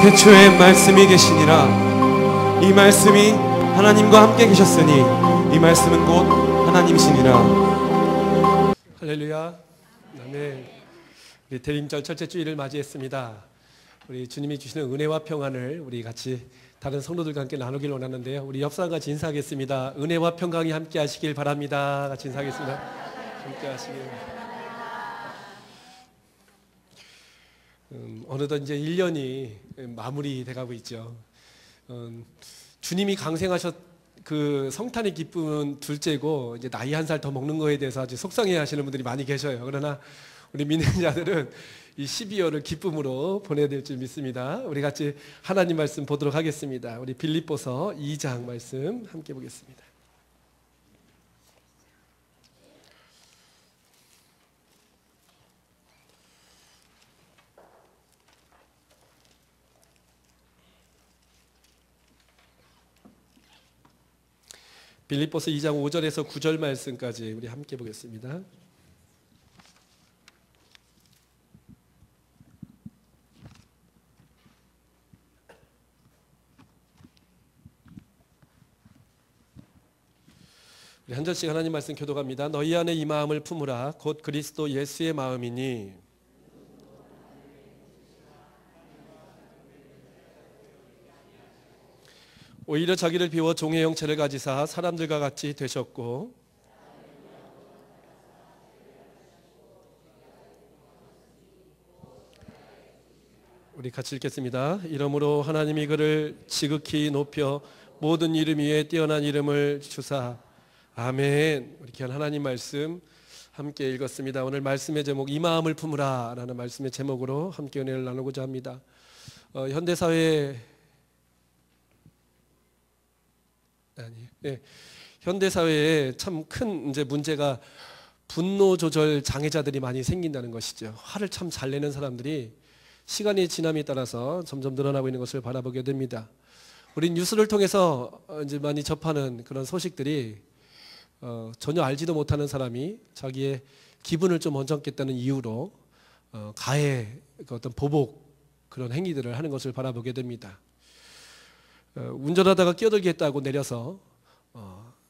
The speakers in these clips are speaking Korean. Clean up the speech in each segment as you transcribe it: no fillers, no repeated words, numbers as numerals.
태초에 말씀이 계시니라. 이 말씀이 하나님과 함께 계셨으니 이 말씀은 곧 하나님이시니라. 할렐루야. 아멘. 우리 대림절 첫째 주일을 맞이했습니다. 우리 주님이 주시는 은혜와 평안을 우리 같이 다른 성도들과 함께 나누길 원하는데요. 우리 옆 사람 같이 인사하겠습니다. 은혜와 평강이 함께 하시길 바랍니다. 같이 인사하겠습니다. 함께 하시길. 어느덧 이제 1년이 마무리돼 가고 있죠. 주님이 강생하셨 그 성탄의 기쁨은 둘째고 이제 나이 한 살 더 먹는 거에 대해서 아주 속상해 하시는 분들이 많이 계셔요. 그러나 우리 믿는 자들은 이 12월을 기쁨으로 보내야 될 줄 믿습니다. 우리 같이 하나님 말씀 보도록 하겠습니다. 우리 빌립보서 2장 말씀 함께 보겠습니다. 빌립보서 2장 5절에서 9절 말씀까지 우리 함께 보겠습니다. 우리 한 절씩 하나님 말씀 교독합니다. 너희 안에 이 마음을 품으라. 곧 그리스도 예수의 마음이니 오히려 자기를 비워 종의 형체를 가지사 사람들과 같이 되셨고 우리 같이 읽겠습니다. 이러므로 하나님이 그를 지극히 높여 모든 이름 위에 뛰어난 이름을 주사 아멘. 우리 귀한 하나님 말씀 함께 읽었습니다. 오늘 말씀의 제목 이 마음을 품으라 라는 말씀의 제목으로 함께 은혜를 나누고자 합니다. 현대사회에 참 큰 이제 문제가 분노 조절 장애자들이 많이 생긴다는 것이죠. 화를 참 잘 내는 사람들이 시간이 지남에 따라서 점점 늘어나고 있는 것을 바라보게 됩니다. 우리 뉴스를 통해서 이제 많이 접하는 그런 소식들이 전혀 알지도 못하는 사람이 자기의 기분을 좀 언짢겠다는 이유로 가해 어떤 보복 그런 행위들을 하는 것을 바라보게 됩니다. 운전하다가 끼어들겠다고 내려서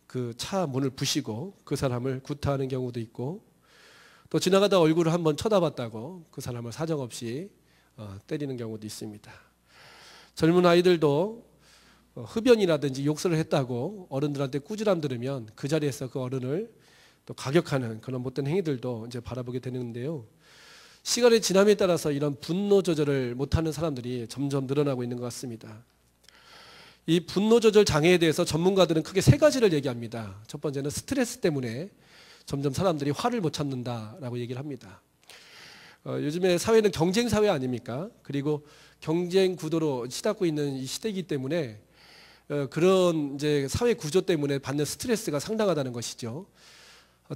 그 차 문을 부시고 그 사람을 구타하는 경우도 있고 또 지나가다 얼굴을 한번 쳐다봤다고 그 사람을 사정없이 때리는 경우도 있습니다. 젊은 아이들도 흡연이라든지 욕설을 했다고 어른들한테 꾸지람 들으면 그 자리에서 그 어른을 또 가격하는 그런 못된 행위들도 이제 바라보게 되는데요. 시간의 지남에 따라서 이런 분노 조절을 못하는 사람들이 점점 늘어나고 있는 것 같습니다. 이 분노 조절 장애에 대해서 전문가들은 크게 세 가지를 얘기합니다. 첫 번째는 스트레스 때문에 점점 사람들이 화를 못 참는다라고 얘기를 합니다. 요즘에 사회는 경쟁 사회 아닙니까? 그리고 경쟁 구도로 치닫고 있는 이 시대이기 때문에 그런 이제 사회 구조 때문에 받는 스트레스가 상당하다는 것이죠.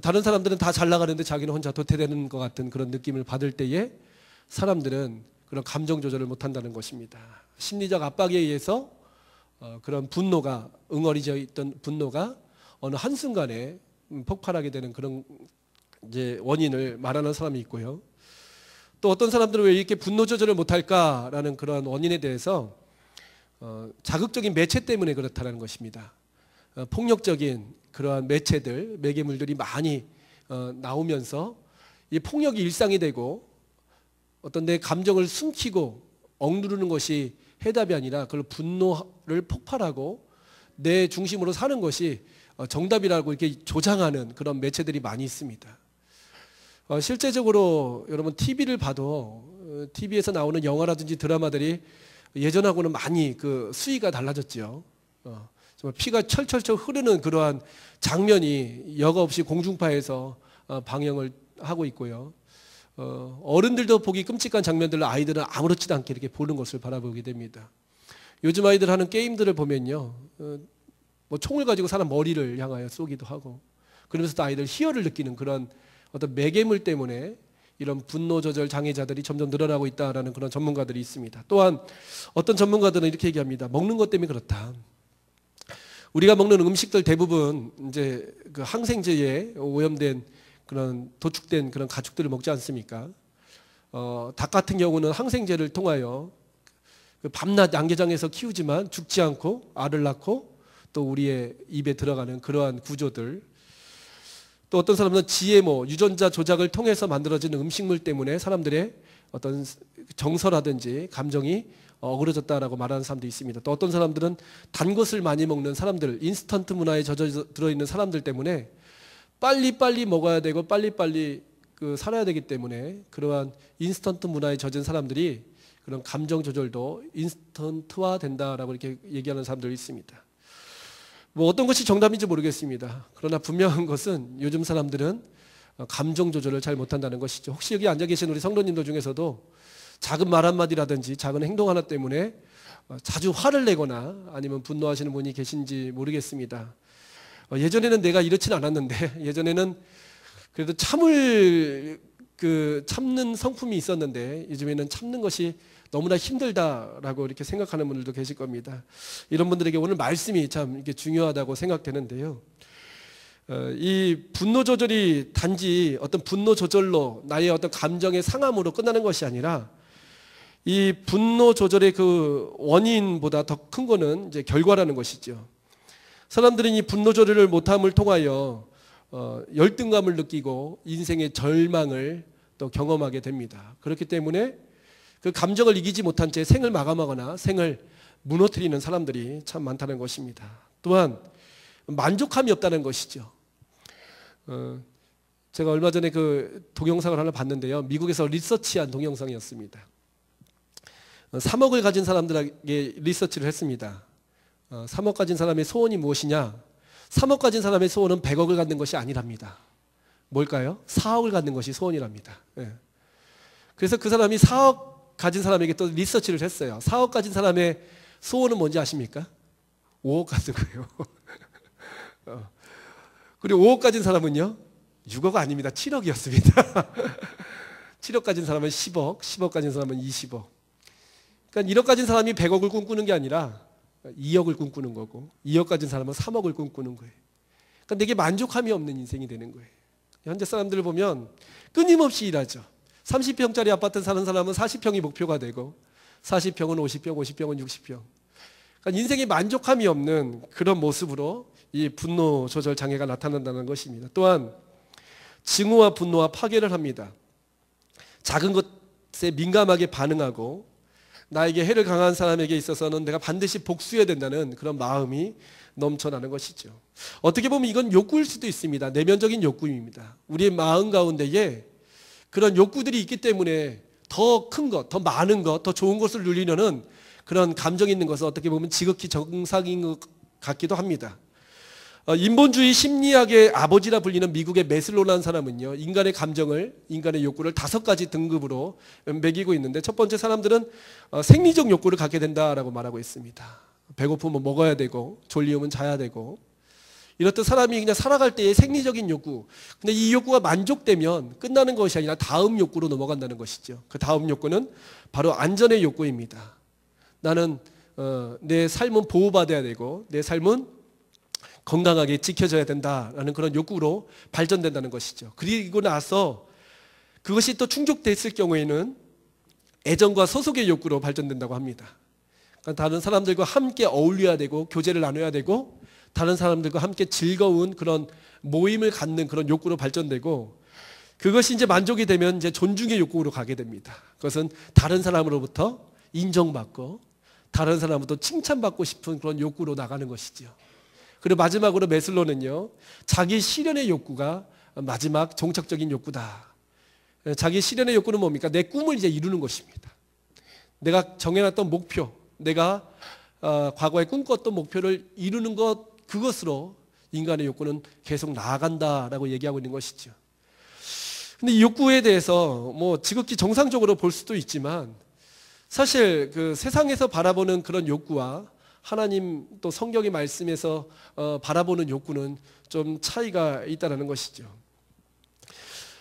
다른 사람들은 다 잘 나가는데 자기는 혼자 도태되는 것 같은 그런 느낌을 받을 때에 사람들은 그런 감정 조절을 못한다는 것입니다. 심리적 압박에 의해서 그런 분노가 응어리져 있던 분노가 어느 한순간에 폭발하게 되는 그런 이제 원인을 말하는 사람이 있고요. 또 어떤 사람들은 왜 이렇게 분노 조절을 못할까라는 그런 원인에 대해서 자극적인 매체 때문에 그렇다는 것입니다. 폭력적인 그러한 매체들, 매개물들이 많이 나오면서 이 폭력이 일상이 되고 어떤 내 감정을 숨기고 억누르는 것이 해답이 아니라 그걸 분노를 폭발하고 내 중심으로 사는 것이 정답이라고 이렇게 조장하는 그런 매체들이 많이 있습니다. 실제적으로 여러분 TV를 봐도 TV에서 나오는 영화라든지 드라마들이 예전하고는 많이 그 수위가 달라졌죠. 정말 피가 철철철 흐르는 그러한 장면이 여과 없이 공중파에서 방영을 하고 있고요. 어른들도 보기 끔찍한 장면들을 아이들은 아무렇지도 않게 이렇게 보는 것을 바라보게 됩니다. 요즘 아이들 하는 게임들을 보면요, 뭐 총을 가지고 사람 머리를 향하여 쏘기도 하고 그러면서도 아이들 희열을 느끼는 그런 어떤 매개물 때문에 이런 분노 조절 장애자들이 점점 늘어나고 있다라는 그런 전문가들이 있습니다. 또한 어떤 전문가들은 이렇게 얘기합니다. 먹는 것 때문에 그렇다. 우리가 먹는 음식들 대부분 이제 그 항생제에 오염된 그런 도축된 그런 가축들을 먹지 않습니까? 닭 같은 경우는 항생제를 통하여 밤낮 양계장에서 키우지만 죽지 않고 알을 낳고 또 우리의 입에 들어가는 그러한 구조들, 또 어떤 사람은 GMO, 유전자 조작을 통해서 만들어지는 음식물 때문에 사람들의 어떤 정서라든지 감정이 어그러졌다라고 말하는 사람도 있습니다. 또 어떤 사람들은 단 것을 많이 먹는 사람들, 인스턴트 문화에 젖어 들어있는 사람들 때문에 빨리빨리 먹어야 되고 빨리빨리 살아야 되기 때문에 그러한 인스턴트 문화에 젖은 사람들이 그런 감정 조절도 인스턴트화 된다라고 이렇게 얘기하는 사람들이 있습니다. 뭐 어떤 것이 정답인지 모르겠습니다. 그러나 분명한 것은 요즘 사람들은 감정 조절을 잘 못한다는 것이죠. 혹시 여기 앉아 계신 우리 성도님들 중에서도 작은 말 한마디라든지 작은 행동 하나 때문에 자주 화를 내거나 아니면 분노하시는 분이 계신지 모르겠습니다. 예전에는 내가 이렇진 않았는데, 예전에는 그래도 참는 성품이 있었는데 요즘에는 참는 것이 너무나 힘들다라고 이렇게 생각하는 분들도 계실 겁니다. 이런 분들에게 오늘 말씀이 참 이게 중요하다고 생각되는데요. 이 분노 조절이 단지 어떤 분노 조절로 나의 어떤 감정의 상함으로 끝나는 것이 아니라 이 분노 조절의 그 원인보다 더 큰 거는 이제 결과라는 것이죠. 사람들은 이 분노 조절을 못함을 통하여 열등감을 느끼고 인생의 절망을 또 경험하게 됩니다. 그렇기 때문에 그 감정을 이기지 못한 채 생을 마감하거나 생을 무너뜨리는 사람들이 참 많다는 것입니다. 또한 만족함이 없다는 것이죠. 제가 얼마 전에 그 동영상을 하나 봤는데요. 미국에서 리서치한 동영상이었습니다. 3억을 가진 사람들에게 리서치를 했습니다. 3억 가진 사람의 소원이 무엇이냐? 3억 가진 사람의 소원은 100억을 갖는 것이 아니랍니다. 뭘까요? 4억을 갖는 것이 소원이랍니다. 그래서 그 사람이 4억 가진 사람에게 또 리서치를 했어요. 4억 가진 사람의 소원은 뭔지 아십니까? 5억 갖는 거예요. 그리고 5억 가진 사람은요? 6억 아닙니다. 7억이었습니다. 7억 가진 사람은 10억, 10억 가진 사람은 20억. 그러니까 1억 가진 사람이 100억을 꿈꾸는 게 아니라 2억을 꿈꾸는 거고, 2억 가진 사람은 3억을 꿈꾸는 거예요. 그러니까 내게 만족함이 없는 인생이 되는 거예요. 현재 사람들을 보면 끊임없이 일하죠. 30평짜리 아파트 사는 사람은 40평이 목표가 되고, 40평은 50평, 50평은 60평. 그러니까 인생에 만족함이 없는 그런 모습으로 이 분노 조절 장애가 나타난다는 것입니다. 또한 증오와 분노와 파괴를 합니다. 작은 것에 민감하게 반응하고 나에게 해를 강한 사람에게 있어서는 내가 반드시 복수해야 된다는 그런 마음이 넘쳐나는 것이죠. 어떻게 보면 이건 욕구일 수도 있습니다. 내면적인 욕구입니다. 우리의 마음 가운데에 그런 욕구들이 있기 때문에 더 큰 것, 더 많은 것, 더 좋은 것을 누리려는 그런 감정이 있는 것은 어떻게 보면 지극히 정상인 것 같기도 합니다. 인본주의 심리학의 아버지라 불리는 미국의 메슬로라는 사람은요, 인간의 감정을, 인간의 욕구를 5가지 등급으로 매기고 있는데, 첫 번째 사람들은 생리적 욕구를 갖게 된다라고 말하고 있습니다. 배고프면 먹어야 되고, 졸리우면 자야 되고, 이렇듯 사람이 그냥 살아갈 때의 생리적인 욕구. 근데 이 욕구가 만족되면 끝나는 것이 아니라 다음 욕구로 넘어간다는 것이죠. 그 다음 욕구는 바로 안전의 욕구입니다. 나는 내 삶은 보호받아야 되고, 내 삶은 건강하게 지켜져야 된다라는 그런 욕구로 발전된다는 것이죠. 그리고 나서 그것이 또 충족됐을 경우에는 애정과 소속의 욕구로 발전된다고 합니다. 그러니까 다른 사람들과 함께 어울려야 되고, 교제를 나눠야 되고, 다른 사람들과 함께 즐거운 그런 모임을 갖는 그런 욕구로 발전되고, 그것이 이제 만족이 되면 이제 존중의 욕구로 가게 됩니다. 그것은 다른 사람으로부터 인정받고 다른 사람으로부터 칭찬받고 싶은 그런 욕구로 나가는 것이죠. 그리고 마지막으로 메슬로는요, 자기 실현의 욕구가 마지막 종착적인 욕구다. 자기 실현의 욕구는 뭡니까? 내 꿈을 이제 이루는 것입니다. 내가 정해놨던 목표, 내가 과거에 꿈꿨던 목표를 이루는 것, 그것으로 인간의 욕구는 계속 나아간다라고 얘기하고 있는 것이죠. 근데 이 욕구에 대해서 뭐 지극히 정상적으로 볼 수도 있지만, 사실 그 세상에서 바라보는 그런 욕구와 하나님 또 성경의 말씀에서 바라보는 욕구는 좀 차이가 있다는 것이죠.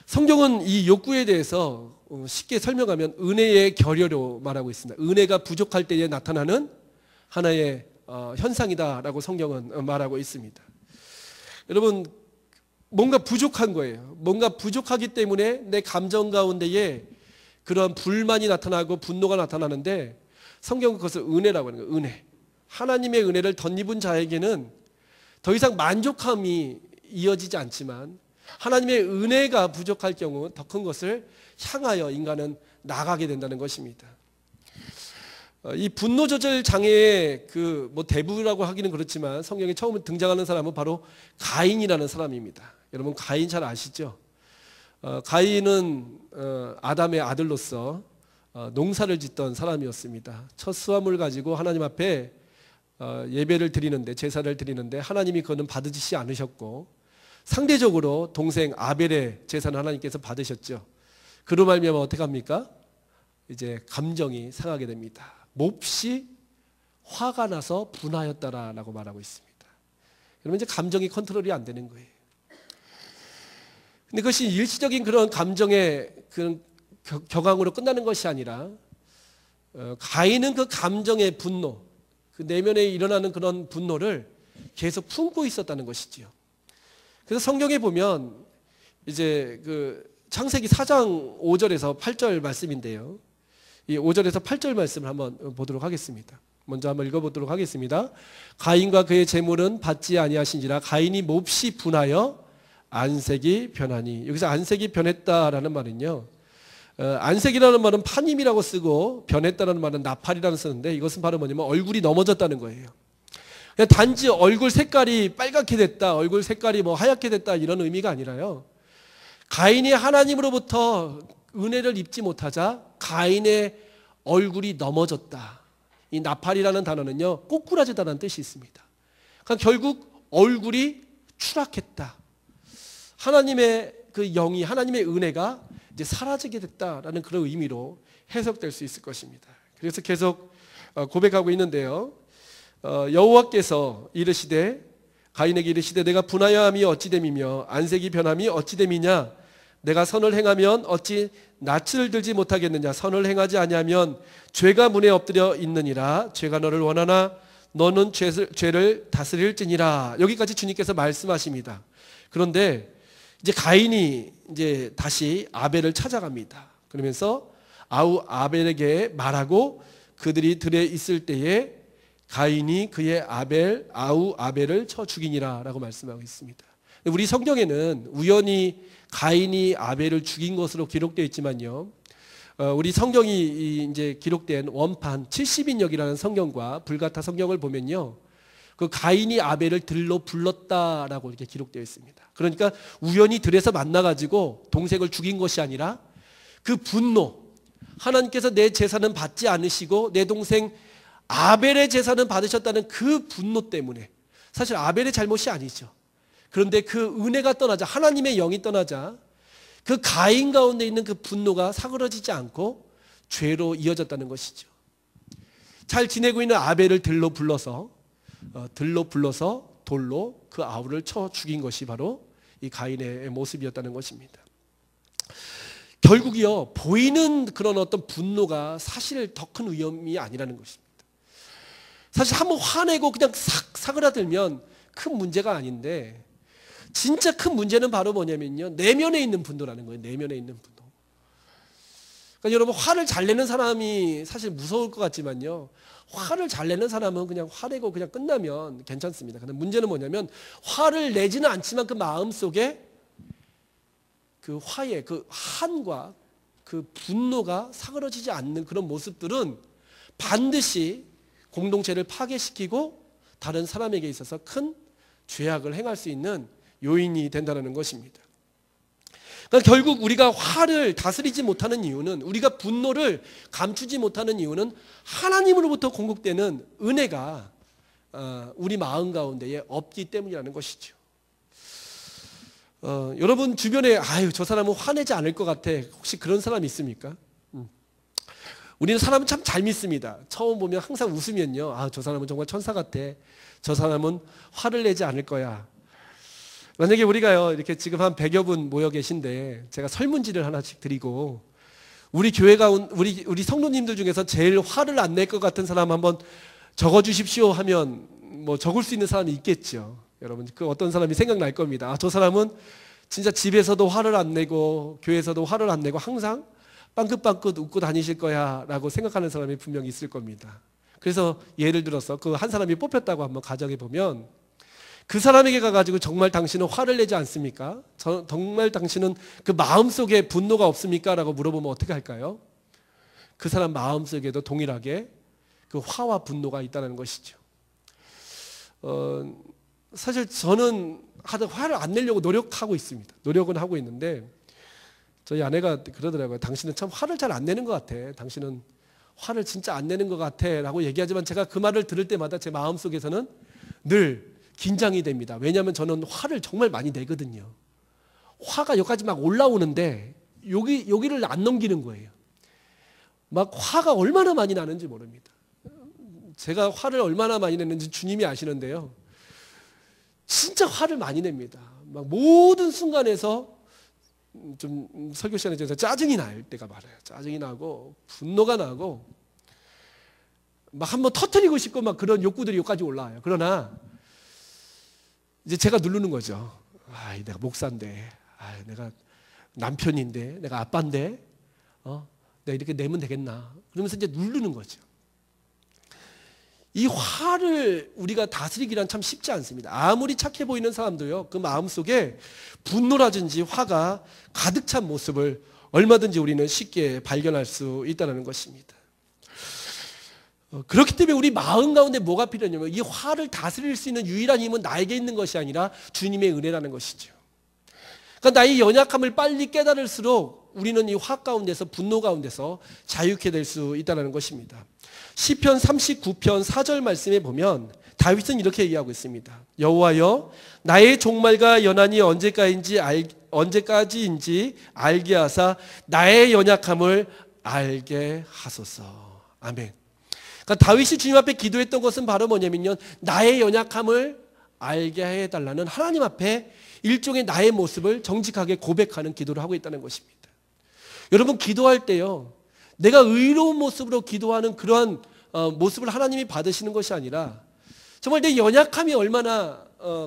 성경은 이 욕구에 대해서 쉽게 설명하면 은혜의 결여로 말하고 있습니다. 은혜가 부족할 때에 나타나는 하나의 현상이다라고 성경은 말하고 있습니다. 여러분, 뭔가 부족한 거예요. 뭔가 부족하기 때문에 내 감정 가운데에 그런 불만이 나타나고 분노가 나타나는데, 성경은 그것을 은혜라고 하는 거예요. 은혜. 하나님의 은혜를 덧입은 자에게는 더 이상 만족함이 이어지지 않지만 하나님의 은혜가 부족할 경우 더 큰 것을 향하여 인간은 나가게 된다는 것입니다. 이 분노 조절 장애의 대부라고 하기는 그렇지만 성경에 처음 등장하는 사람은 바로 가인이라는 사람입니다. 여러분 가인 잘 아시죠? 가인은 아담의 아들로서 농사를 짓던 사람이었습니다. 첫 수확물 가지고 하나님 앞에 예배를 드리는데, 제사를 드리는데 하나님이 그거는 받으시지 않으셨고 상대적으로 동생 아벨의 제사는 하나님께서 받으셨죠. 그로 말미암아 어떻게 합니까? 이제 감정이 상하게 됩니다. 몹시 화가 나서 분하였다라고 말하고 있습니다. 그러면 이제 감정이 컨트롤이 안 되는 거예요. 근데 그것이 일시적인 그런 감정의 격앙으로 끝나는 것이 아니라 가인은 그 감정의 분노, 그 내면에 일어나는 그런 분노를 계속 품고 있었다는 것이지요. 그래서 성경에 보면 이제 창세기 4장 5절에서 8절 말씀인데요. 이 5절에서 8절 말씀을 한번 보도록 하겠습니다. 먼저 한번 읽어보도록 하겠습니다. 가인과 그의 재물은 받지 아니하신지라 가인이 몹시 분하여 안색이 변하니. 여기서 안색이 변했다라는 말은요, 안색이라는 말은 파님이라고 쓰고 변했다라는 말은 나팔이라는 쓰는데 이것은 바로 뭐냐면 얼굴이 넘어졌다는 거예요. 그냥 단지 얼굴 색깔이 빨갛게 됐다, 얼굴 색깔이 하얗게 됐다 이런 의미가 아니라요, 가인이 하나님으로부터 은혜를 입지 못하자 가인의 얼굴이 넘어졌다. 이 나팔이라는 단어는요 꼬꾸라지다라는 뜻이 있습니다. 그러니까 결국 얼굴이 추락했다. 하나님의 그 영이, 하나님의 은혜가 이제 사라지게 됐다라는 그런 의미로 해석될 수 있을 것입니다. 그래서 계속 고백하고 있는데요. 여호와께서 이르시되 가인에게 이르시되 내가 분하여함이 어찌됨이며 안색이 변함이 어찌됨이냐. 내가 선을 행하면 어찌 낯을 들지 못하겠느냐. 선을 행하지 아니하면 죄가 문에 엎드려 있느니라. 죄가 너를 원하나 너는 죄를 다스릴지니라. 여기까지 주님께서 말씀하십니다. 그런데 이제 가인이 이제 다시 아벨을 찾아갑니다. 그러면서 아벨에게 말하고 그들이 들에 있을 때에 가인이 그의 아벨을 쳐 죽이니라라고 말씀하고 있습니다. 우리 성경에는 우연히 가인이 아벨을 죽인 것으로 기록되어 있지만요, 우리 성경이 이제 기록된 원판 70인역이라는 성경과 불가타 성경을 보면요, 그 가인이 아벨을 들로 불렀다라고 이렇게 기록되어 있습니다. 그러니까 우연히 들에서 만나가지고 동생을 죽인 것이 아니라 그 분노, 하나님께서 내 제사는 받지 않으시고 내 동생 아벨의 제사는 받으셨다는 그 분노 때문에, 사실 아벨의 잘못이 아니죠. 그런데 그 은혜가 떠나자, 하나님의 영이 떠나자 그 가인 가운데 있는 그 분노가 사그러지지 않고 죄로 이어졌다는 것이죠. 잘 지내고 있는 아벨을 들로 불러서 돌로 그 아우를 쳐 죽인 것이 바로 이 가인의 모습이었다는 것입니다. 결국이요, 보이는 그런 어떤 분노가 사실 더 큰 위험이 아니라는 것입니다. 사실 한번 화내고 그냥 싹 사그라들면 큰 문제가 아닌데, 진짜 큰 문제는 바로 뭐냐면요, 내면에 있는 분노라는 거예요. 내면에 있는 분노. 그러니까 여러분, 화를 잘 내는 사람이 사실 무서울 것 같지만요, 화를 잘 내는 사람은 그냥 화내고 그냥 끝나면 괜찮습니다. 근데 문제는 뭐냐면 화를 내지는 않지만 그 마음 속에 그 화의 그 한과 그 분노가 사그러지지 않는 그런 모습들은 반드시 공동체를 파괴시키고 다른 사람에게 있어서 큰 죄악을 행할 수 있는 요인이 된다는 것입니다. 그러니까 결국 우리가 화를 다스리지 못하는 이유는, 우리가 분노를 감추지 못하는 이유는 하나님으로부터 공급되는 은혜가 우리 마음 가운데에 없기 때문이라는 것이죠. 여러분 주변에 저 사람은 화내지 않을 것 같아, 혹시 그런 사람 있습니까? 우리는 사람은 참 잘 믿습니다. 처음 보면 항상 웃으면요, 저 사람은 정말 천사 같아, 저 사람은 화를 내지 않을 거야. 만약에 우리가요 이렇게 지금 한 100여 분 모여 계신데 제가 설문지를 하나씩 드리고 우리 교회 가운 우리 성도님들 중에서 제일 화를 안 낼 것 같은 사람 한번 적어 주십시오 하면 뭐 적을 수 있는 사람이 있겠죠. 여러분, 그 어떤 사람이 생각날 겁니다. 저 사람은 진짜 집에서도 화를 안 내고 교회에서도 화를 안 내고 항상 빵긋빵긋 웃고 다니실 거야 라고 생각하는 사람이 분명히 있을 겁니다. 그래서 예를 들어서 그 한 사람이 뽑혔다고 한번 가정해 보면 그 사람에게 가가지고 정말 당신은 화를 내지 않습니까? 정말 당신은 그 마음속에 분노가 없습니까? 라고 물어보면 어떻게 할까요? 그 사람 마음속에도 동일하게 그 화와 분노가 있다는 것이죠. 사실 저는 화를 안 내려고 노력하고 있습니다. 노력은 하고 있는데 저희 아내가 그러더라고요. 당신은 참 화를 잘 안 내는 것 같아. 당신은 화를 진짜 안 내는 것 같아 라고 얘기하지만 제가 그 말을 들을 때마다 제 마음속에서는 늘 긴장이 됩니다. 왜냐하면 저는 화를 정말 많이 내거든요. 화가 여기까지 막 올라오는데 여기를 안 넘기는 거예요. 막 화가 얼마나 많이 나는지 모릅니다. 제가 화를 얼마나 많이 냈는지 주님이 아시는데요. 진짜 화를 많이 냅니다. 막 모든 순간에서 좀 설교 시간에 짜증이 날 때가 많아요. 짜증이 나고 분노가 나고 막 한번 터뜨리고 싶고 막 그런 욕구들이 여기까지 올라와요. 그러나 이제 제가 누르는 거죠. 내가 목사인데, 내가 남편인데, 내가 아빠인데, 내가 이렇게 내면 되겠나? 그러면서 이제 누르는 거죠. 이 화를 우리가 다스리기란 참 쉽지 않습니다. 아무리 착해 보이는 사람도요, 그 마음속에 분노라든지 화가 가득 찬 모습을 얼마든지 우리는 쉽게 발견할 수 있다는 것입니다. 그렇기 때문에 우리 마음 가운데 뭐가 필요하냐면 이 화를 다스릴 수 있는 유일한 힘은 나에게 있는 것이 아니라 주님의 은혜라는 것이죠. 그러니까 나의 연약함을 빨리 깨달을수록 우리는 이 화 가운데서 분노 가운데서 자유케 될 수 있다는 것입니다. 시편 39편 4절 말씀에 보면 다윗은 이렇게 얘기하고 있습니다. 여호와여 나의 종말과 연한이 언제까지인지 알게 하사 나의 연약함을 알게 하소서. 아멘. 그러니까 다윗이 주님 앞에 기도했던 것은 바로 뭐냐면요, 나의 연약함을 알게 해달라는 하나님 앞에 일종의 나의 모습을 정직하게 고백하는 기도를 하고 있다는 것입니다. 여러분 기도할 때요, 내가 의로운 모습으로 기도하는 그러한 모습을 하나님이 받으시는 것이 아니라 정말 내 연약함이 얼마나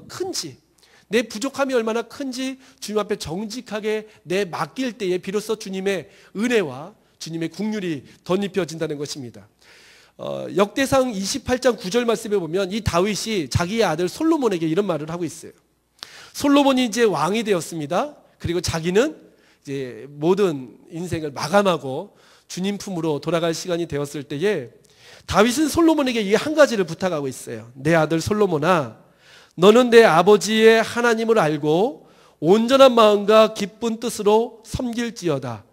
큰지, 내 부족함이 얼마나 큰지 주님 앞에 정직하게 내 맡길 때에 비로소 주님의 은혜와 주님의 긍휼이 덧입혀진다는 것입니다. 역대상 28장 9절 말씀에 보면 이 다윗이 자기의 아들 솔로몬에게 이런 말을 하고 있어요. 솔로몬이 이제 왕이 되었습니다. 그리고 자기는 이제 모든 인생을 마감하고 주님 품으로 돌아갈 시간이 되었을 때에 다윗은 솔로몬에게 이 한 가지를 부탁하고 있어요. 내 아들 솔로몬아, 너는 내 아버지의 하나님을 알고 온전한 마음과 기쁜 뜻으로 섬길지어다.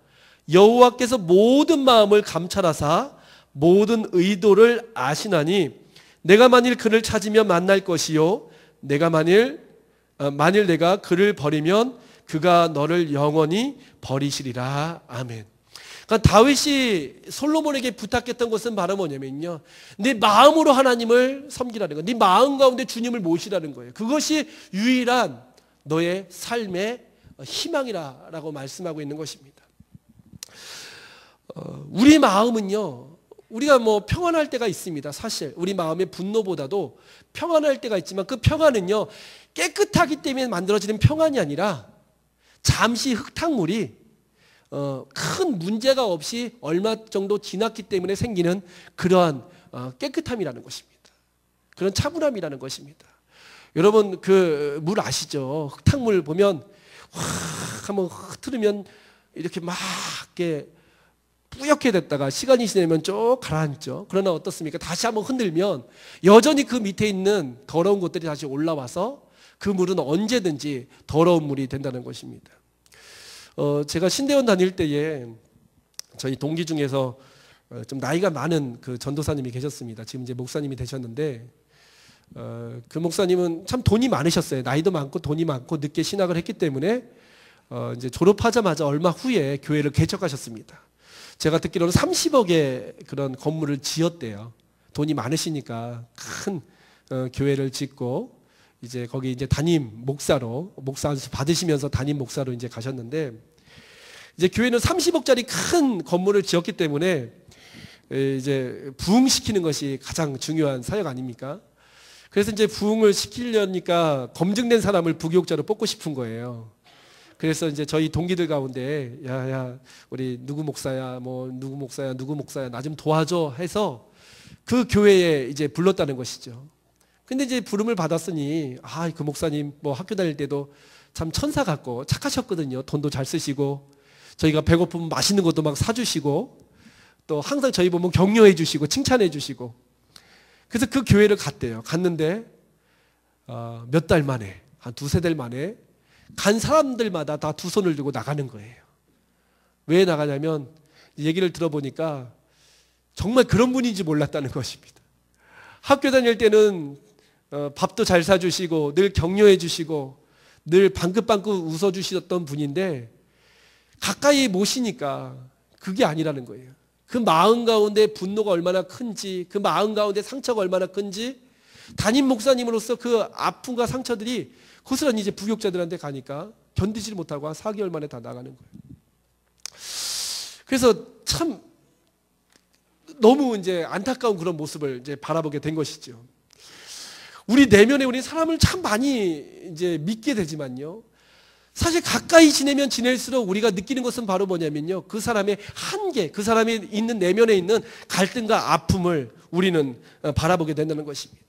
여호와께서 모든 마음을 감찰하사 모든 의도를 아시나니 내가 만일 그를 찾으면 만날 것이요 내가 만일 내가 그를 버리면 그가 너를 영원히 버리시리라. 아멘. 그러니까 다윗이 솔로몬에게 부탁했던 것은 바로 뭐냐면요, 네 마음으로 하나님을 섬기라는 거예요. 네 마음 가운데 주님을 모시라는 거예요. 그것이 유일한 너의 삶의 희망이라고 말씀하고 있는 것입니다. 우리 마음은요, 우리가 뭐 평안할 때가 있습니다. 사실 우리 마음의 분노보다도 평안할 때가 있지만 그 평안은요, 깨끗하기 때문에 만들어지는 평안이 아니라 잠시 흙탕물이 큰 문제가 없이 얼마 정도 지났기 때문에 생기는 그러한 깨끗함이라는 것입니다. 그런 차분함이라는 것입니다. 여러분 그 물 아시죠? 흙탕물 보면 확 한번 흐트르면 이렇게 막 이렇게 뿌옇게 됐다가 시간이 지나면 쭉 가라앉죠. 그러나 어떻습니까? 다시 한번 흔들면 여전히 그 밑에 있는 더러운 것들이 다시 올라와서 그 물은 언제든지 더러운 물이 된다는 것입니다. 제가 신대원 다닐 때에 저희 동기 중에서 좀 나이가 많은 그 전도사님이 계셨습니다. 지금 이제 목사님이 되셨는데 그 목사님은 참 돈이 많으셨어요. 나이도 많고 돈이 많고 늦게 신학을 했기 때문에 이제 졸업하자마자 얼마 후에 교회를 개척하셨습니다. 제가 듣기로는 30억의 그런 건물을 지었대요. 돈이 많으시니까 큰 교회를 짓고 이제 거기 이제 담임 목사로 목사 안수 받으시면서 담임 목사로 이제 가셨는데, 이제 교회는 30억짜리 큰 건물을 지었기 때문에 이제 부흥시키는 것이 가장 중요한 사역 아닙니까? 그래서 이제 부흥을 시키려니까 검증된 사람을 부교육자로 뽑고 싶은 거예요. 그래서 이제 저희 동기들 가운데 야 우리 누구 목사야 뭐 누구 목사야 나 좀 도와줘 해서 그 교회에 이제 불렀다는 것이죠. 근데 이제 부름을 받았으니 그 목사님 뭐 학교 다닐 때도 참 천사 같고 착하셨거든요. 돈도 잘 쓰시고 저희가 배고프면 맛있는 것도 막 사주시고 또 항상 저희 보면 격려해 주시고 칭찬해 주시고 그래서 그 교회를 갔대요. 갔는데 몇 달 만에 한 두세 달 만에 간 사람들마다 다 두 손을 들고 나가는 거예요. 왜 나가냐면 얘기를 들어보니까 정말 그런 분인지 몰랐다는 것입니다. 학교 다닐 때는 밥도 잘 사주시고 늘 격려해 주시고 늘 방긋방긋 웃어주셨던 분인데 가까이 모시니까 그게 아니라는 거예요. 그 마음 가운데 분노가 얼마나 큰지, 그 마음 가운데 상처가 얼마나 큰지 담임 목사님으로서 그 아픔과 상처들이 고스란히 이제 부교육자들한테 가니까 견디지 못하고 한 4개월 만에 다 나가는 거예요. 그래서 참 너무 이제 안타까운 그런 모습을 이제 바라보게 된 것이죠. 우리 내면에 우리 사람을 참 많이 이제 믿게 되지만요. 사실 가까이 지내면 지낼수록 우리가 느끼는 것은 바로 뭐냐면요. 그 사람의 한계, 그 사람이 있는 내면에 있는 갈등과 아픔을 우리는 바라보게 된다는 것입니다.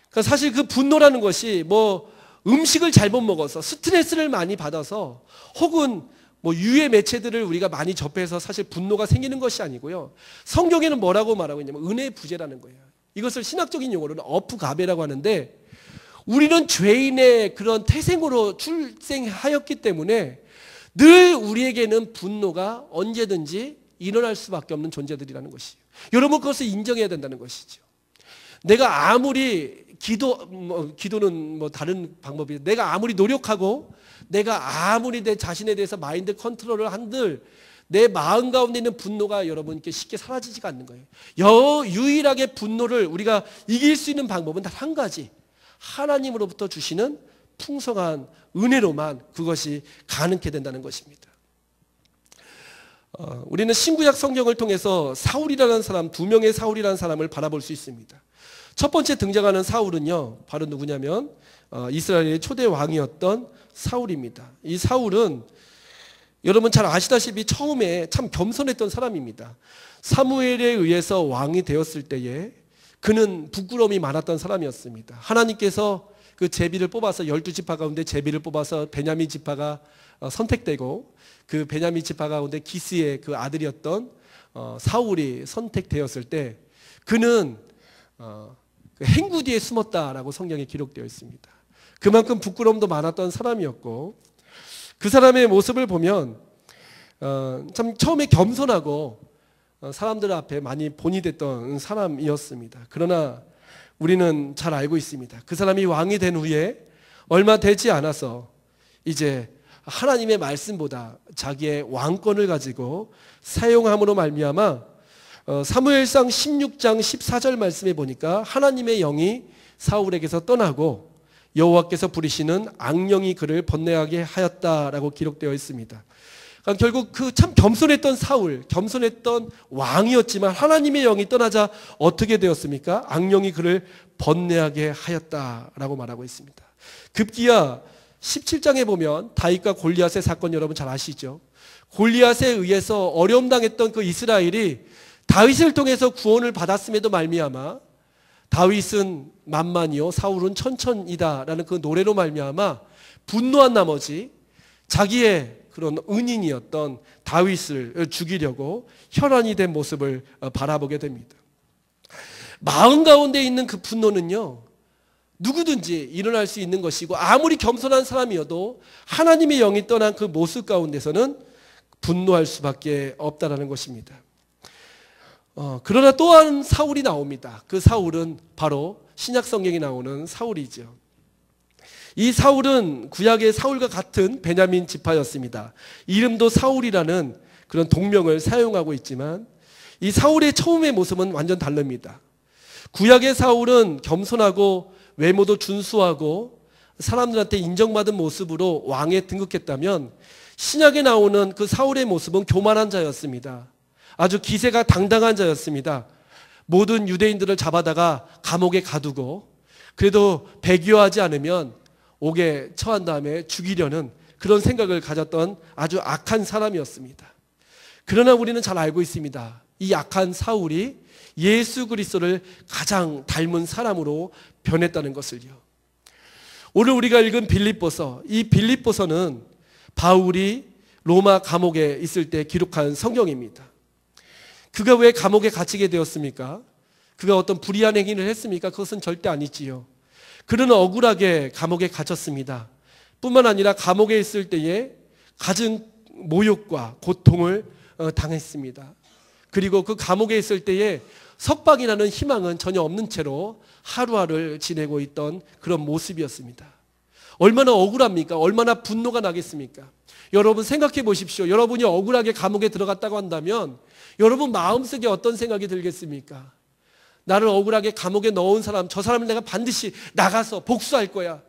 그러니까 사실 그 분노라는 것이 뭐 음식을 잘못 먹어서 스트레스를 많이 받아서 혹은 뭐 유해 매체들을 우리가 많이 접해서 사실 분노가 생기는 것이 아니고요. 성경에는 뭐라고 말하고 있냐면 은혜의 부재라는 거예요. 이것을 신학적인 용어로는 어프가베라고 하는데 우리는 죄인의 그런 태생으로 출생하였기 때문에 늘 우리에게는 분노가 언제든지 일어날 수밖에 없는 존재들이라는 것이에요. 여러분 그것을 인정해야 된다는 것이죠. 내가 아무리 기도는 뭐 다른 방법이에요. 내가 아무리 노력하고 내가 아무리 내 자신에 대해서 마인드 컨트롤을 한들 내 마음 가운데 있는 분노가 여러분께 쉽게 사라지지가 않는 거예요. 유일하게 분노를 우리가 이길 수 있는 방법은 단 한 가지. 하나님으로부터 주시는 풍성한 은혜로만 그것이 가능케 된다는 것입니다. 우리는 신구약 성경을 통해서 사울이라는 사람, 2명의 사울이라는 사람을 바라볼 수 있습니다. 첫 번째 등장하는 사울은요, 바로 누구냐면 이스라엘의 초대 왕이었던 사울입니다. 이 사울은 여러분 잘 아시다시피 처음에 참 겸손했던 사람입니다. 사무엘에 의해서 왕이 되었을 때에 그는 부끄러움이 많았던 사람이었습니다. 하나님께서 그 제비를 뽑아서 12지파 가운데 제비를 뽑아서 베냐민 지파가 선택되고 그 베냐민 지파 가운데 기스의 그 아들이었던 사울이 선택되었을 때 그는 그 행구 뒤에 숨었다라고 성경에 기록되어 있습니다. 그만큼 부끄러움도 많았던 사람이었고 그 사람의 모습을 보면 참 처음에 겸손하고 사람들 앞에 많이 본이 됐던 사람이었습니다. 그러나 우리는 잘 알고 있습니다. 그 사람이 왕이 된 후에 얼마 되지 않아서 이제 하나님의 말씀보다 자기의 왕권을 가지고 사용함으로 말미암아 사무엘상 16장 14절 말씀에 보니까 하나님의 영이 사울에게서 떠나고 여호와께서 부리시는 악령이 그를 번뇌하게 하였다라고 기록되어 있습니다. 그러니까 결국 그 참 겸손했던 사울, 겸손했던 왕이었지만 하나님의 영이 떠나자 어떻게 되었습니까? 악령이 그를 번뇌하게 하였다라고 말하고 있습니다. 급기야 17장에 보면 다윗과 골리앗의 사건 여러분 잘 아시죠? 골리앗에 의해서 어려움 당했던 그 이스라엘이 다윗을 통해서 구원을 받았음에도 말미암아 다윗은 만만이요 사울은 천천이다라는 그 노래로 말미암아 분노한 나머지 자기의 그런 은인이었던 다윗을 죽이려고 혈안이 된 모습을 바라보게 됩니다. 마음 가운데 있는 그 분노는요 누구든지 일어날 수 있는 것이고 아무리 겸손한 사람이어도 하나님의 영이 떠난 그 모습 가운데서는 분노할 수밖에 없다라는 것입니다. 그러나 또한 사울이 나옵니다. 그 사울은 바로 신약 성경에 나오는 사울이죠. 이 사울은 구약의 사울과 같은 베냐민 지파였습니다. 이름도 사울이라는 그런 동명을 사용하고 있지만 이 사울의 처음의 모습은 완전 다릅니다. 구약의 사울은 겸손하고 외모도 준수하고 사람들한테 인정받은 모습으로 왕에 등극했다면 신약에 나오는 그 사울의 모습은 교만한 자였습니다. 아주 기세가 당당한 자였습니다. 모든 유대인들을 잡아다가 감옥에 가두고 그래도 배교하지 않으면 옥에 처한 다음에 죽이려는 그런 생각을 가졌던 아주 악한 사람이었습니다. 그러나 우리는 잘 알고 있습니다. 이 악한 사울이 예수 그리스도를 가장 닮은 사람으로 변했다는 것을요. 오늘 우리가 읽은 빌립보서, 이 빌립보서는 바울이 로마 감옥에 있을 때 기록한 성경입니다. 그가 왜 감옥에 갇히게 되었습니까? 그가 어떤 불의한 행위를 했습니까? 그것은 절대 아니지요. 그는 억울하게 감옥에 갇혔습니다. 뿐만 아니라 감옥에 있을 때에 갖은 모욕과 고통을 당했습니다. 그리고 그 감옥에 있을 때에 석방이라는 희망은 전혀 없는 채로 하루하루를 지내고 있던 그런 모습이었습니다. 얼마나 억울합니까? 얼마나 분노가 나겠습니까? 여러분 생각해 보십시오. 여러분이 억울하게 감옥에 들어갔다고 한다면 여러분 마음속에 어떤 생각이 들겠습니까? 나를 억울하게 감옥에 넣은 사람, 저 사람을 내가 반드시 나가서 복수할 거야.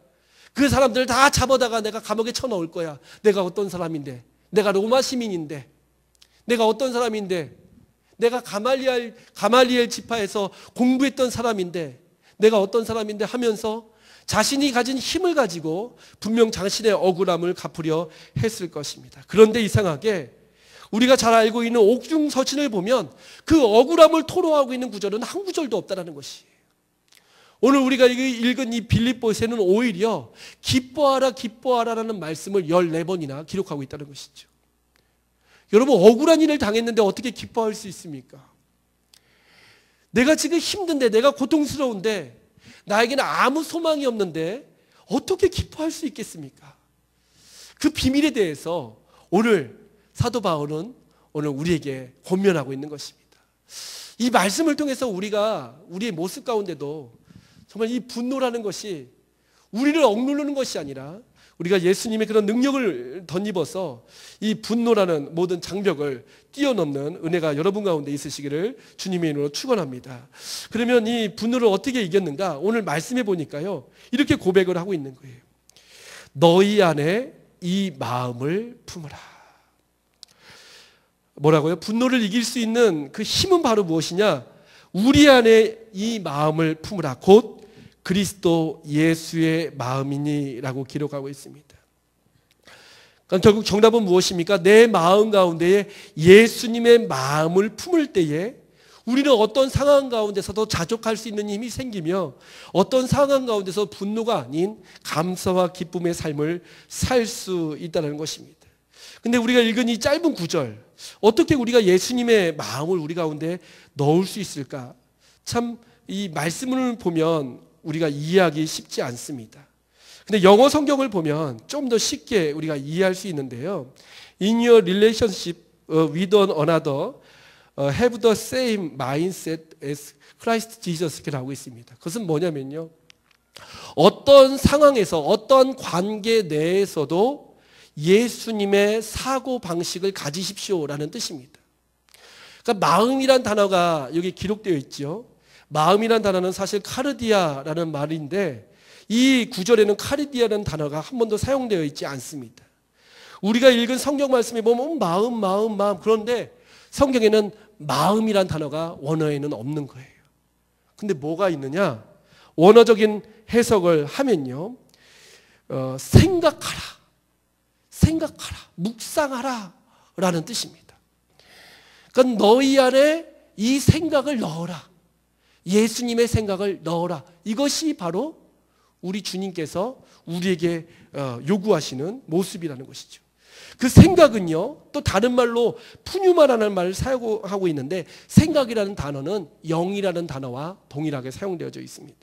그 사람들을 다 잡아다가 내가 감옥에 쳐넣을 거야. 내가 어떤 사람인데, 내가 로마 시민인데, 내가 어떤 사람인데, 내가 가말리엘 지파에서 공부했던 사람인데, 내가 어떤 사람인데 하면서 자신이 가진 힘을 가지고 분명 자신의 억울함을 갚으려 했을 것입니다. 그런데 이상하게 우리가 잘 알고 있는 옥중서신을 보면 그 억울함을 토로하고 있는 구절은 한 구절도 없다는 것이에요. 오늘 우리가 읽은 이 빌립보서에는 오히려 기뻐하라 기뻐하라라는 말씀을 14번이나 기록하고 있다는 것이죠. 여러분 억울한 일을 당했는데 어떻게 기뻐할 수 있습니까? 내가 지금 힘든데, 내가 고통스러운데, 나에게는 아무 소망이 없는데 어떻게 기뻐할 수 있겠습니까? 그 비밀에 대해서 오늘 사도 바울은 오늘 우리에게 권면하고 있는 것입니다. 이 말씀을 통해서 우리가 우리의 모습 가운데도 정말 이 분노라는 것이 우리를 억누르는 것이 아니라 우리가 예수님의 그런 능력을 덧입어서 이 분노라는 모든 장벽을 뛰어넘는 은혜가 여러분 가운데 있으시기를 주님의 이름으로 축원합니다. 그러면 이 분노를 어떻게 이겼는가? 오늘 말씀해 보니까요, 이렇게 고백을 하고 있는 거예요. 너희 안에 이 마음을 품으라. 뭐라고요? 분노를 이길 수 있는 그 힘은 바로 무엇이냐? 우리 안에 이 마음을 품으라. 곧 그리스도 예수의 마음이니라고 기록하고 있습니다. 그럼 결국 정답은 무엇입니까? 내 마음 가운데에 예수님의 마음을 품을 때에 우리는 어떤 상황 가운데서도 자족할 수 있는 힘이 생기며 어떤 상황 가운데서 분노가 아닌 감사와 기쁨의 삶을 살 수 있다는 것입니다. 근데 우리가 읽은 이 짧은 구절, 어떻게 우리가 예수님의 마음을 우리 가운데 넣을 수 있을까? 참 이 말씀을 보면 우리가 이해하기 쉽지 않습니다. 근데 영어 성경을 보면 좀 더 쉽게 우리가 이해할 수 있는데요. In your relationship with one another, have the same mindset as Christ Jesus 라고 있습니다. 그것은 뭐냐면요, 어떤 상황에서 어떤 관계 내에서도 예수님의 사고 방식을 가지십시오라는 뜻입니다. 그러니까 마음이란 단어가 여기 기록되어 있죠. 마음이란 단어는 사실 카르디아라는 말인데 이 구절에는 카르디아라는 단어가 한 번도 사용되어 있지 않습니다. 우리가 읽은 성경 말씀에 보면 마음. 그런데 성경에는 마음이란 단어가 원어에는 없는 거예요. 근데 뭐가 있느냐? 원어적인 해석을 하면요, 생각하라, 묵상하라 라는 뜻입니다. 그러니까 너희 안에 이 생각을 넣어라. 예수님의 생각을 넣어라. 이것이 바로 우리 주님께서 우리에게 요구하시는 모습이라는 것이죠. 그 생각은요, 또 다른 말로 푸뉴마라는 말을 사용하고 있는데 생각이라는 단어는 영이라는 단어와 동일하게 사용되어져 있습니다.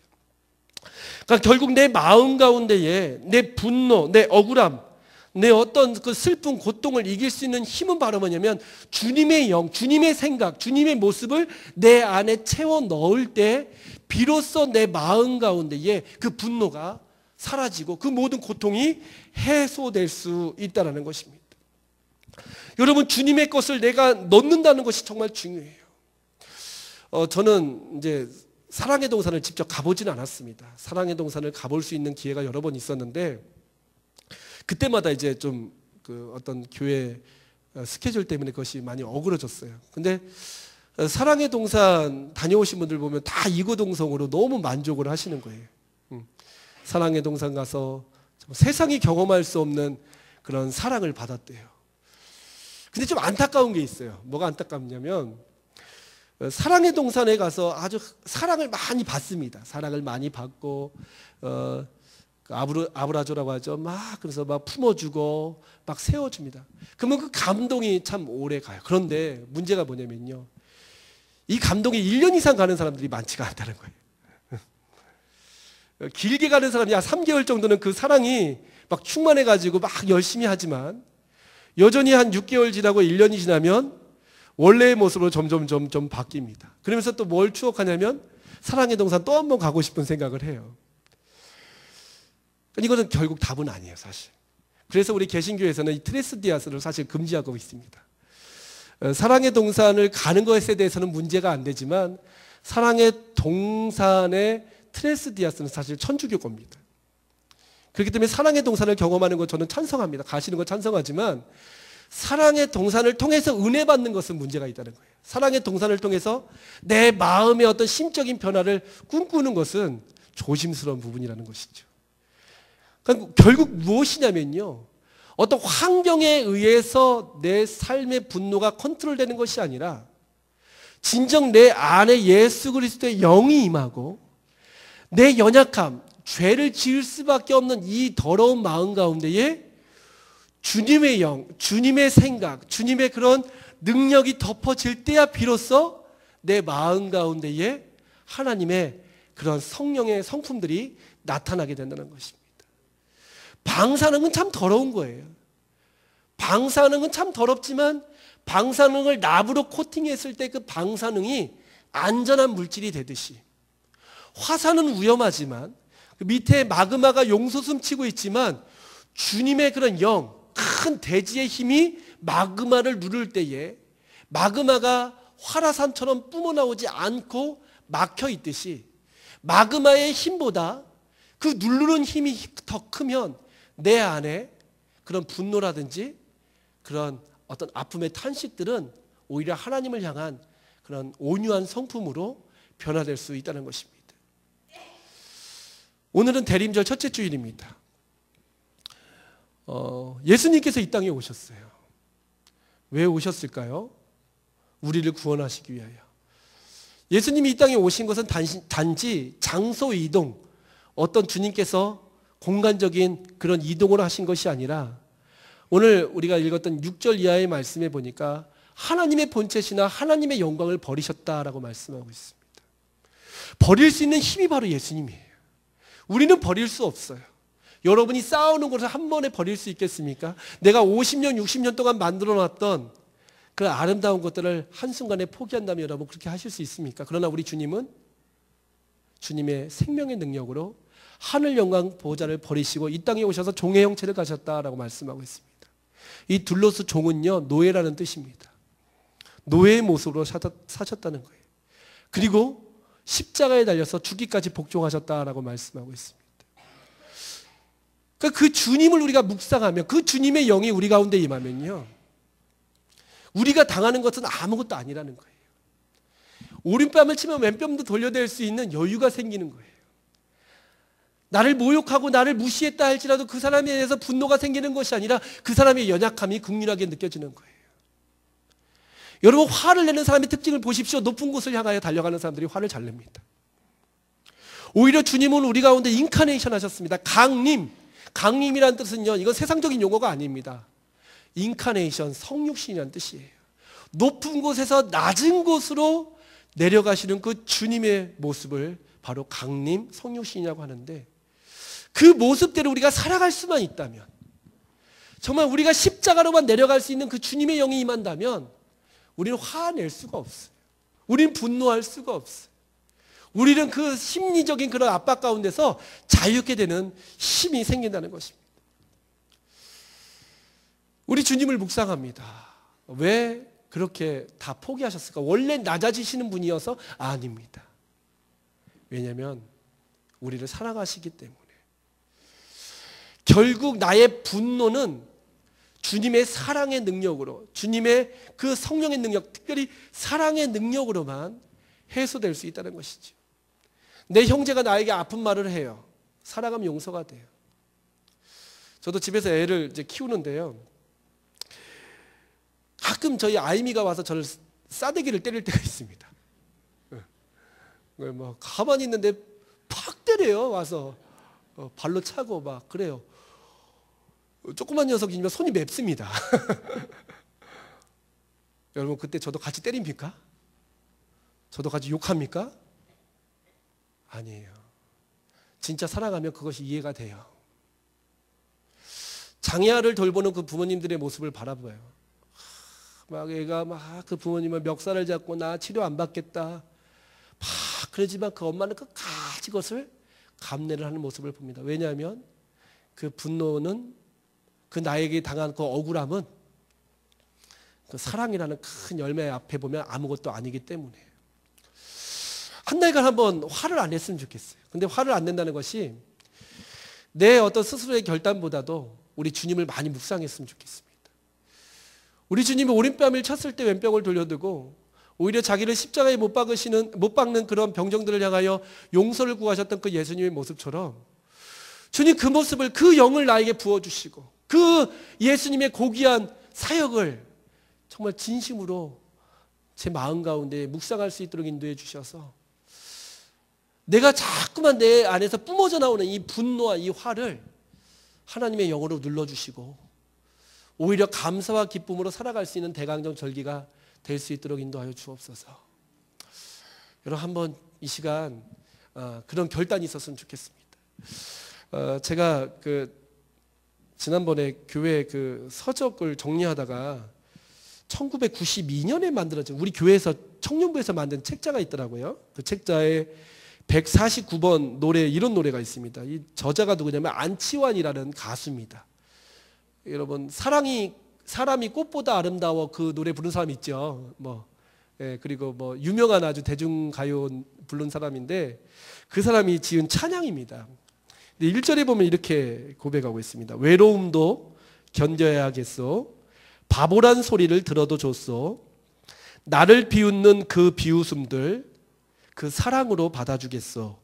그러니까 결국 내 마음 가운데에 내 분노, 내 억울함, 내 어떤 그 슬픈 고통을 이길 수 있는 힘은 바로 뭐냐면 주님의 영, 주님의 생각, 주님의 모습을 내 안에 채워 넣을 때 비로소 내 마음 가운데에 그 분노가 사라지고 그 모든 고통이 해소될 수 있다는 것입니다. 여러분, 주님의 것을 내가 넣는다는 것이 정말 중요해요. 저는 이제 사랑의 동산을 직접 가보진 않았습니다. 사랑의 동산을 가볼 수 있는 기회가 여러 번 있었는데 그때마다 이제 좀 그 어떤 교회 스케줄 때문에 그것이 많이 어그러졌어요. 근데 사랑의 동산 다녀오신 분들 보면 다 이구동성으로 너무 만족을 하시는 거예요. 사랑의 동산 가서 세상이 경험할 수 없는 그런 사랑을 받았대요. 근데 좀 안타까운 게 있어요. 뭐가 안타깝냐면 사랑의 동산에 가서 아주 사랑을 많이 받습니다. 사랑을 많이 받고 아브라조라고 하죠. 그래서 막 품어주고 막 세워줍니다. 그러면 그 감동이 참 오래 가요. 그런데 문제가 뭐냐면요, 이 감동이 1년 이상 가는 사람들이 많지가 않다는 거예요. 길게 가는 사람이 3개월 정도는 그 사랑이 막 충만해가지고 막 열심히 하지만, 여전히 한 6개월 지나고 1년이 지나면 원래의 모습으로 점점 바뀝니다. 그러면서 또 뭘 추억하냐면 사랑의 동산 또 한 번 가고 싶은 생각을 해요. 이거는 결국 답은 아니에요, 사실. 그래서 우리 개신교에서는 이 트레스디아스를 사실 금지하고 있습니다. 사랑의 동산을 가는 것에 대해서는 문제가 안 되지만 사랑의 동산의 트레스디아스는 사실 천주교입니다. 그렇기 때문에 사랑의 동산을 경험하는 것 저는 찬성합니다. 가시는 거 찬성하지만 사랑의 동산을 통해서 은혜 받는 것은 문제가 있다는 거예요. 사랑의 동산을 통해서 내 마음의 어떤 심적인 변화를 꿈꾸는 것은 조심스러운 부분이라는 것이죠. 그러니까 결국 무엇이냐면요, 어떤 환경에 의해서 내 삶의 분노가 컨트롤되는 것이 아니라 진정 내 안에 예수 그리스도의 영이 임하고 내 연약함, 죄를 지을 수밖에 없는 이 더러운 마음 가운데에 주님의 영, 주님의 생각, 주님의 그런 능력이 덮어질 때야 비로소 내 마음 가운데에 하나님의 그런 성령의 성품들이 나타나게 된다는 것입니다. 방사능은 참 더러운 거예요. 방사능은 참 더럽지만 방사능을 납으로 코팅했을 때 그 방사능이 안전한 물질이 되듯이, 화산은 위험하지만 그 밑에 마그마가 용솟음 치고 있지만 주님의 그런 영, 큰 대지의 힘이 마그마를 누를 때에 마그마가 활화산처럼 뿜어나오지 않고 막혀 있듯이 마그마의 힘보다 그 누르는 힘이 더 크면 내 안에 그런 분노라든지 그런 어떤 아픔의 탄식들은 오히려 하나님을 향한 그런 온유한 성품으로 변화될 수 있다는 것입니다. 오늘은 대림절 첫째 주일입니다. 예수님께서 이 땅에 오셨어요. 왜 오셨을까요? 우리를 구원하시기 위하여. 예수님이 이 땅에 오신 것은 단지 장소 이동, 어떤 주님께서 공간적인 그런 이동을 하신 것이 아니라, 오늘 우리가 읽었던 6절 이하의 말씀에 보니까 하나님의 본체시나 하나님의 영광을 버리셨다라고 말씀하고 있습니다. 버릴 수 있는 힘이 바로 예수님이에요. 우리는 버릴 수 없어요. 여러분이 쌓아오는 것을 한 번에 버릴 수 있겠습니까? 내가 50년, 60년 동안 만들어놨던 그 아름다운 것들을 한순간에 포기한다면 여러분 그렇게 하실 수 있습니까? 그러나 우리 주님은 주님의 생명의 능력으로 하늘 영광 보호자를 버리시고 이 땅에 오셔서 종의 형체를 가졌다라고 말씀하고 있습니다. 이 둘로스 종은요, 노예라는 뜻입니다. 노예의 모습으로 사셨다는 거예요. 그리고 십자가에 달려서 죽기까지 복종하셨다라고 말씀하고 있습니다. 그러니까 그 주님을 우리가 묵상하면, 그 주님의 영이 우리 가운데 임하면요, 우리가 당하는 것은 아무것도 아니라는 거예요. 오른뺨을 치면 왼뺨도 돌려댈 수 있는 여유가 생기는 거예요. 나를 모욕하고 나를 무시했다 할지라도 그 사람에 대해서 분노가 생기는 것이 아니라 그 사람의 연약함이 극률하게 느껴지는 거예요. 여러분, 화를 내는 사람의 특징을 보십시오. 높은 곳을 향하여 달려가는 사람들이 화를 잘 냅니다. 오히려 주님은 우리 가운데 인카네이션 하셨습니다. 강림이라는 뜻은요, 이건 세상적인 용어가 아닙니다. 인카네이션, 성육신이라는 뜻이에요. 높은 곳에서 낮은 곳으로 내려가시는 그 주님의 모습을 바로 강림, 성육신이라고 하는데, 그 모습대로 우리가 살아갈 수만 있다면, 정말 우리가 십자가로만 내려갈 수 있는 그 주님의 영이 임한다면 우리는 화낼 수가 없어요. 우리는 분노할 수가 없어요. 우리는 그 심리적인 그런 압박 가운데서 자유롭게 되는 힘이 생긴다는 것입니다. 우리 주님을 묵상합니다. 왜 그렇게 다 포기하셨을까? 원래 낮아지시는 분이어서? 아닙니다. 왜냐하면 우리를 사랑하시기 때문에. 결국 나의 분노는 주님의 사랑의 능력으로, 주님의 그 성령의 능력, 특별히 사랑의 능력으로만 해소될 수 있다는 것이죠. 내 형제가 나에게 아픈 말을 해요. 사랑하면 용서가 돼요. 저도 집에서 애를 이제 키우는데요. 가끔 저희 아이미가 와서 저를 싸대기를 때릴 때가 있습니다. 뭐 가만히 있는데 팍 때려요. 와서 발로 차고 막 그래요. 조그만 녀석이면 손이 맵습니다. 여러분 그때 저도 같이 때립니까? 저도 같이 욕합니까? 아니에요. 진짜 사랑하면 그것이 이해가 돼요. 장애아를 돌보는 그 부모님들의 모습을 바라봐요. 막 애가 막 그 부모님을 멱살을 잡고 나 치료 안 받겠다. 막 그러지만 그 엄마는 끝까지 그것을 감내를 하는 모습을 봅니다. 왜냐하면 그 분노는 그 나에게 당한 그 억울함은 그 사랑이라는 큰 열매 앞에 보면 아무것도 아니기 때문에 한 달간 한번 화를 안 냈으면 좋겠어요. 근데 화를 안 낸다는 것이 내 어떤 스스로의 결단보다도 우리 주님을 많이 묵상했으면 좋겠습니다. 우리 주님이 오른뺨을 쳤을 때 왼벽을 돌려두고 오히려 자기를 십자가에 못 박는 그런 병정들을 향하여 용서를 구하셨던 그 예수님의 모습처럼 주님 그 모습을 그 영을 나에게 부어주시고 그 예수님의 고귀한 사역을 정말 진심으로 제 마음 가운데 묵상할 수 있도록 인도해 주셔서 내가 자꾸만 내 안에서 뿜어져 나오는 이 분노와 이 화를 하나님의 영으로 눌러주시고 오히려 감사와 기쁨으로 살아갈 수 있는 대강정 절기가 될 수 있도록 인도하여 주옵소서. 여러분 한번 이 시간 그런 결단이 있었으면 좋겠습니다. 제가 지난번에 교회 그 서적을 정리하다가 1992년에 만들어진 우리 교회에서 청년부에서 만든 책자가 있더라고요. 그 책자에 149번 노래 이런 노래가 있습니다. 이 저자가 누구냐면 안치환이라는 가수입니다. 여러분 사람이 꽃보다 아름다워 그 노래 부른 사람 있죠. 그리고 유명한 아주 대중가요 부른 사람인데 그 사람이 지은 찬양입니다. 1절에 보면 이렇게 고백하고 있습니다. 외로움도 견뎌야겠소. 바보란 소리를 들어도 좋소. 나를 비웃는 그 비웃음들 그 사랑으로 받아주겠소.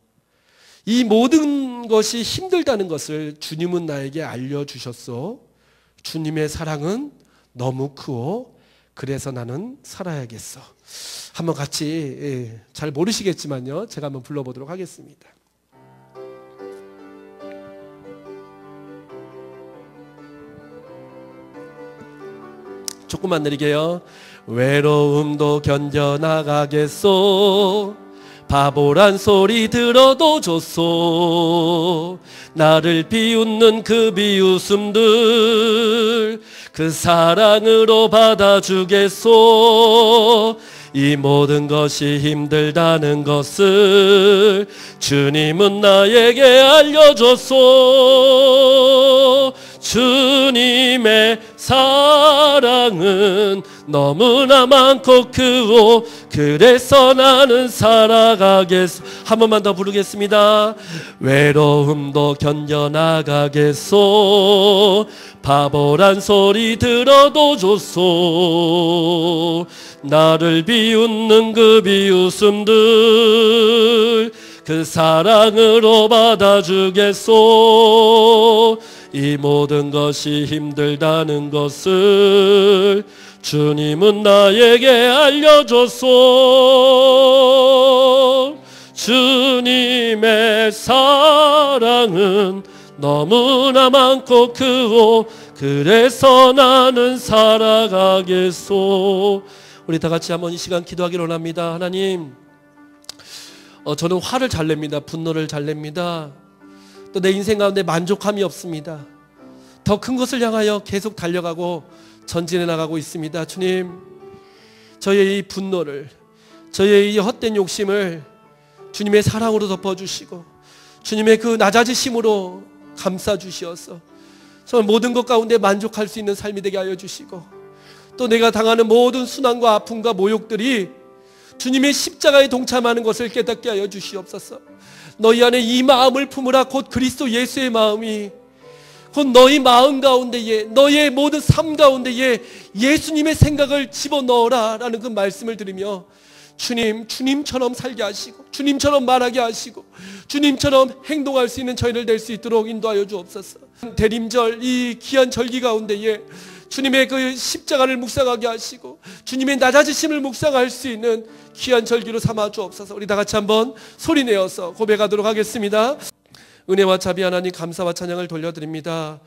이 모든 것이 힘들다는 것을 주님은 나에게 알려주셨소. 주님의 사랑은 너무 크오. 그래서 나는 살아야겠어. 한번 같이 잘 모르시겠지만요. 제가 한번 불러보도록 하겠습니다. 조금만 느리게요. 외로움도 견뎌나가겠소. 바보란 소리 들어도 좋소. 나를 비웃는 그 비웃음들 그 사랑으로 받아주겠소. 이 모든 것이 힘들다는 것을 주님은 나에게 알려줬소. 주님의 사랑은 너무나 많고 크오. 그래서 나는 살아가겠소. 한 번만 더 부르겠습니다. 외로움도 견뎌나가겠소. 바보란 소리 들어도 좋소. 나를 비웃는 그 비웃음들 그 사랑으로 받아주겠소. 이 모든 것이 힘들다는 것을 주님은 나에게 알려줬소. 주님의 사랑은 너무나 많고 크오. 그래서 나는 살아가겠소. 우리 다 같이 한번 이 시간 기도하기를 원합니다. 하나님, 저는 화를 잘 냅니다. 분노를 잘 냅니다. 또 내 인생 가운데 만족함이 없습니다. 더 큰 것을 향하여 계속 달려가고 전진해 나가고 있습니다. 주님, 저의 이 분노를, 저의 이 헛된 욕심을 주님의 사랑으로 덮어주시고 주님의 그 낮아지심으로 감싸주시어서 정말 모든 것 가운데 만족할 수 있는 삶이 되게 하여 주시고 또 내가 당하는 모든 순환과 아픔과 모욕들이 주님의 십자가에 동참하는 것을 깨닫게 하여 주시옵소서. 너희 안에 이 마음을 품으라. 곧 그리스도 예수의 마음이 곧 너희 마음 가운데에 너희의 모든 삶 가운데에 예수님의 생각을 집어넣어라 라는 그 말씀을 들으며 주님처럼 살게 하시고 주님처럼 말하게 하시고 주님처럼 행동할 수 있는 저희를 될 수 있도록 인도하여 주옵소서. 대림절 이 귀한 절기 가운데에 주님의 그 십자가를 묵상하게 하시고 주님의 낮아지심을 묵상할 수 있는 귀한 절기로 삼아 주옵소서. 우리 다 같이 한번 소리내어서 고백하도록 하겠습니다. 은혜와 자비 하나님 감사와 찬양을 돌려드립니다.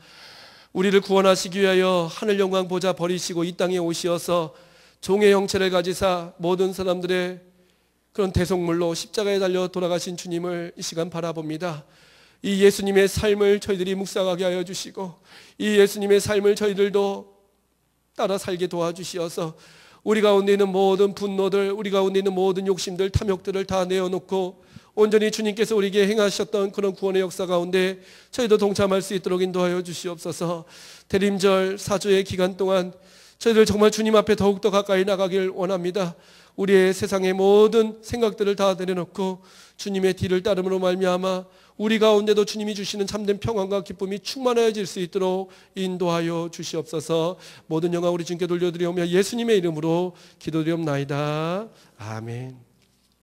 우리를 구원하시기 위하여 하늘 영광 보좌 버리시고 이 땅에 오시어서 종의 형체를 가지사 모든 사람들의 그런 대속물로 십자가에 달려 돌아가신 주님을 이 시간 바라봅니다. 이 예수님의 삶을 저희들이 묵상하게 하여 주시고 이 예수님의 삶을 저희들도 따라 살게 도와주시어서 우리 가운데 있는 모든 분노들, 우리 가운데 있는 모든 욕심들, 탐욕들을 다 내어놓고 온전히 주님께서 우리에게 행하셨던 그런 구원의 역사 가운데 저희도 동참할 수 있도록 인도하여 주시옵소서. 대림절 사주의 기간 동안 저희들 정말 주님 앞에 더욱더 가까이 나가길 원합니다. 우리의 세상의 모든 생각들을 다 내려놓고 주님의 뒤를 따름으로 말미암아 우리 가운데도 주님이 주시는 참된 평안과 기쁨이 충만해질 수 있도록 인도하여 주시옵소서. 모든 영광 우리 주님께 돌려드리오며 예수님의 이름으로 기도드리옵나이다. 아멘.